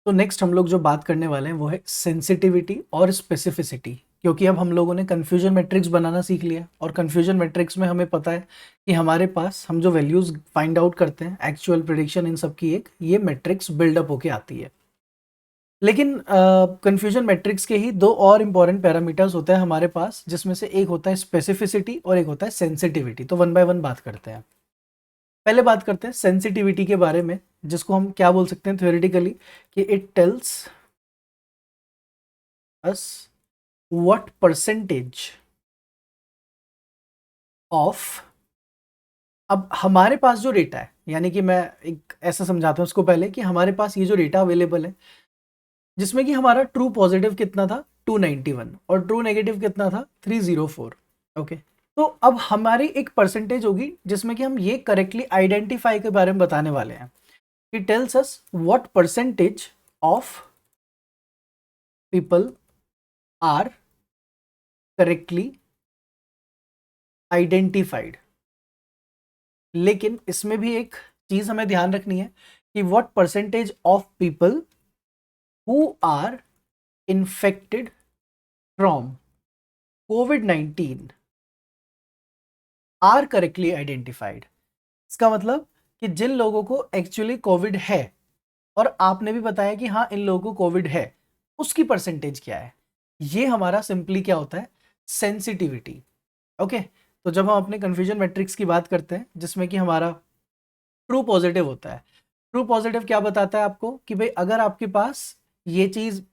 तो नेक्स्ट हम लोग जो बात करने वाले हैं वो है सेंसिटिविटी और स्पेसिफिसिटी, क्योंकि अब हम लोगों ने कन्फ्यूजन मैट्रिक्स बनाना सीख लिया और कन्फ्यूजन मैट्रिक्स में हमें पता है कि हमारे पास हम जो वैल्यूज फाइंड आउट करते हैं, एक्चुअल प्रेडिक्शन, इन सब की एक ये मैट्रिक्स बिल्डअप होके आती है। लेकिन कन्फ्यूजन मैट्रिक्स के ही दो और इंपॉर्टेंट पैरामीटर्स होते हैं हमारे पास, जिसमें से एक होता है स्पेसिफिसिटी और एक होता है सेंसिटिविटी। तो वन बाय वन बात करते हैं। पहले बात करते हैं सेंसिटिविटी के बारे में, जिसको हम क्या बोल सकते हैं थ्योरेटिकली कि it tells us what percentage of, अब हमारे पास जो डेटा है, यानी कि मैं एक ऐसा समझाता हूं उसको पहले कि हमारे पास ये जो डेटा अवेलेबल है, जिसमें कि हमारा ट्रू पॉजिटिव कितना था 291 और ट्रू नेगेटिव कितना था 304। ओके, तो अब हमारी एक परसेंटेज होगी जिसमें कि हम ये करेक्टली आइडेंटिफाई के बारे में बताने वाले हैं। It tells us what percentage of people are correctly identified. लेकिन इसमें भी एक चीज हमें ध्यान रखनी है कि what percentage of people who are infected from कोविड-19 आर करेक्टली आइडेंटिफाइड। इसका मतलब कि जिन लोगों को एक्चुअली कोविड है और आपने भी बताया कि हाँ इन लोगों को कोविड है, उसकी परसेंटेज क्या है, ये हमारा सिंपली क्या होता है, सेंसिटिविटी। ओके, तो जब हम अपने कंफ्यूजन मैट्रिक्स की बात करते हैं जिसमें कि हमारा ट्रू पॉजिटिव होता है, ट्रू पॉजिटिव क्या बताता है आपको कि भाई अगर आपके पास ये चीज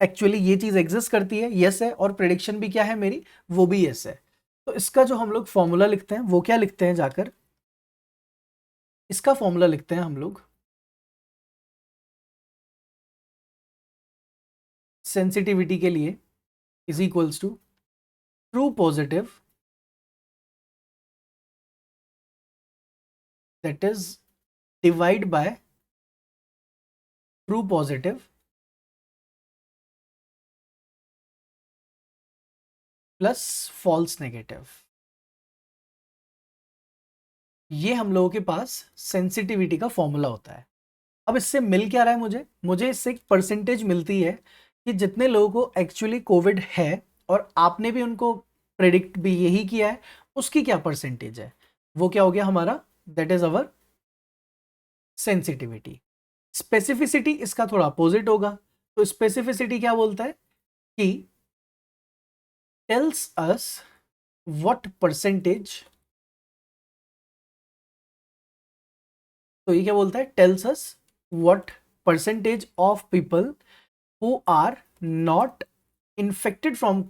एक्चुअली ये चीज एग्जिस्ट करती है, यस है, और प्रेडिक्शन भी क्या है मेरी, वो भी यस है। तो इसका जो हम लोग फॉर्मूला लिखते हैं वो क्या लिखते हैं, जाकर इसका फॉर्मूला लिखते हैं हम लोग सेंसिटिविटी के लिए is equals to true positive that is divide by true positive plus false negative. ये हम लोगों के पास सेंसिटिविटी का फॉर्मूला होता है। अब इससे मिल क्या रहा है, मुझे इससे एक परसेंटेज मिलती है कि जितने लोगों को एक्चुअली कोविड है और आपने भी उनको प्रेडिक्ट भी यही किया है, उसकी क्या परसेंटेज है, वो क्या हो गया हमारा, that is our sensitivity. Specificity इसका थोड़ा अपोजिट होगा। तो स्पेसिफिसिटी क्या बोलता है कि टेल्स अस व्हाट परसेंटेज, तो ये क्या बोलता है, tells us what percentage of people who are not infected from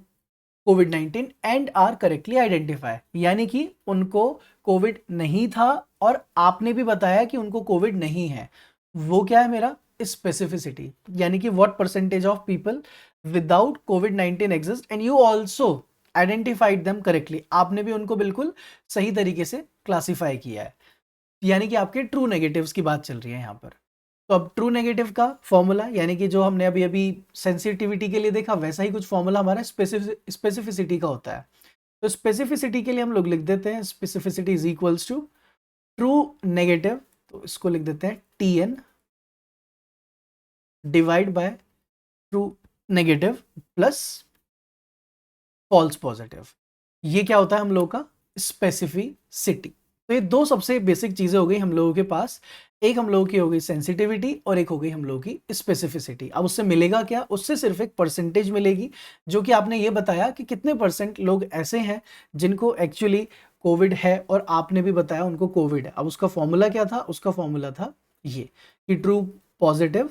कोविड-19 एंड आर करेक्टली आइडेंटिफाई, यानी कि उनको कोविड नहीं था और आपने भी बताया कि उनको कोविड नहीं है, वो क्या है मेरा स्पेसिफिसिटी। यानी कि what percentage of people without covid exist and you also identified them correctly, आपने भी उनको बिल्कुल सही तरीके से क्लासिफाई किया है। यानी कि आपके ट्रू नेगेटिव्स की बात चल रही है यहाँ पर। तो अब ट्रू नेगेटिव का फॉर्मूला, यानी कि जो हमने अभी अभी सेंसिटिविटी के लिए देखा, वैसा ही कुछ फॉर्मूला हमारा स्पेसिफिसिटी का होता है। तो स्पेसिफिसिटी के लिए हम लोग लिख देते हैं specificity is equals to true negative, तो इसको लिख देते हैं TN divide by true negative plus false positive. ये क्या होता है हम लोगों का स्पेसिफिसिटी। तो ये दो सबसे बेसिक चीजें हो गई हम लोगों के पास, एक हम लोगों की हो गई सेंसिटिविटी और एक हो गई हम लोगों की स्पेसिफिसिटी। अब उससे मिलेगा क्या, उससे सिर्फ एक परसेंटेज मिलेगी, जो कि आपने ये बताया कि कितने परसेंट लोग ऐसे हैं जिनको एक्चुअली कोविड है और आपने भी बताया उनको कोविड है। अब उसका फॉर्मूला क्या था, उसका फॉर्मूला था ये कि true positive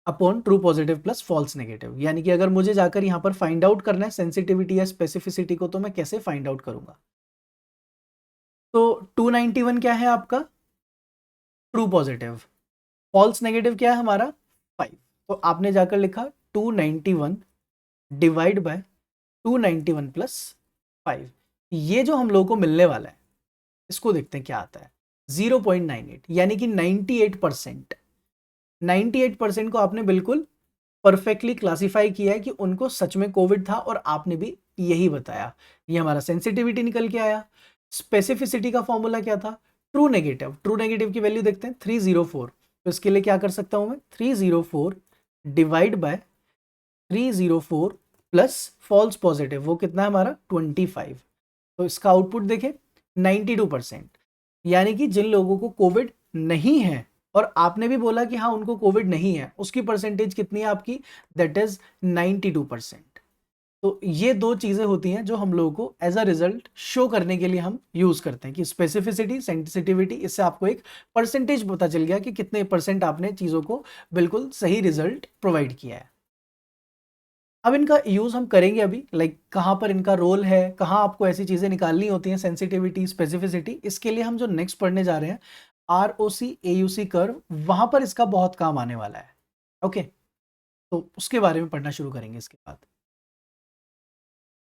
upon true positive plus false negative. यानी कि अगर मुझे जाकर यहाँ पर फाइंड आउट करना है सेंसिटिविटी या स्पेसिफिसिटी को, तो मैं कैसे फाइंड आउट करूंगा। तो 291 क्या है आपका ट्रू पॉजिटिव, फॉल्स नेगेटिव क्या है हमारा 5। तो आपने जाकर लिखा 291 डिवाइड बाय 291 प्लस 5। ये जो हम लोगों को मिलने वाला है, इसको देखते हैं क्या आता है, 0.98, यानी कि 98%। 98% को आपने बिल्कुल परफेक्टली क्लासिफाई किया है कि उनको सच में कोविड था और आपने भी यही बताया। ये हमारा सेंसिटिविटी निकल के आया। स्पेसिफिसिटी का फॉर्मूला क्या था, ट्रू नेगेटिव। ट्रू नेगेटिव की वैल्यू देखते हैं 304। तो इसके लिए क्या कर सकता हूं मैं, 304 divide by 304 plus false positive, वो कितना है हमारा 25। तो इसका आउटपुट देखें 92%, यानी कि जिन लोगों को कोविड नहीं है और आपने भी बोला कि हाँ उनको कोविड नहीं है, उसकी परसेंटेज कितनी है आपकी, दैट इज 92%। तो ये दो चीजें होती हैं जो हम लोगों को एज अ रिजल्ट शो करने के लिए हम यूज करते हैं, कि स्पेसिफिसिटी, सेंसिटिविटी, इससे आपको एक परसेंटेज पता चल गया कि कितने परसेंट आपने चीजों को बिल्कुल सही रिजल्ट प्रोवाइड किया है। अब इनका यूज हम करेंगे अभी, लाइक कहाँ पर इनका रोल है, कहाँ आपको ऐसी चीजें निकालनी होती हैं, सेंसिटिविटी, स्पेसिफिसिटी, इसके लिए हम जो नेक्स्ट पढ़ने जा रहे हैं ROC AUC कर्व, वहां पर इसका बहुत काम आने वाला है। ओके, तो उसके बारे में पढ़ना शुरू करेंगे इसके बाद।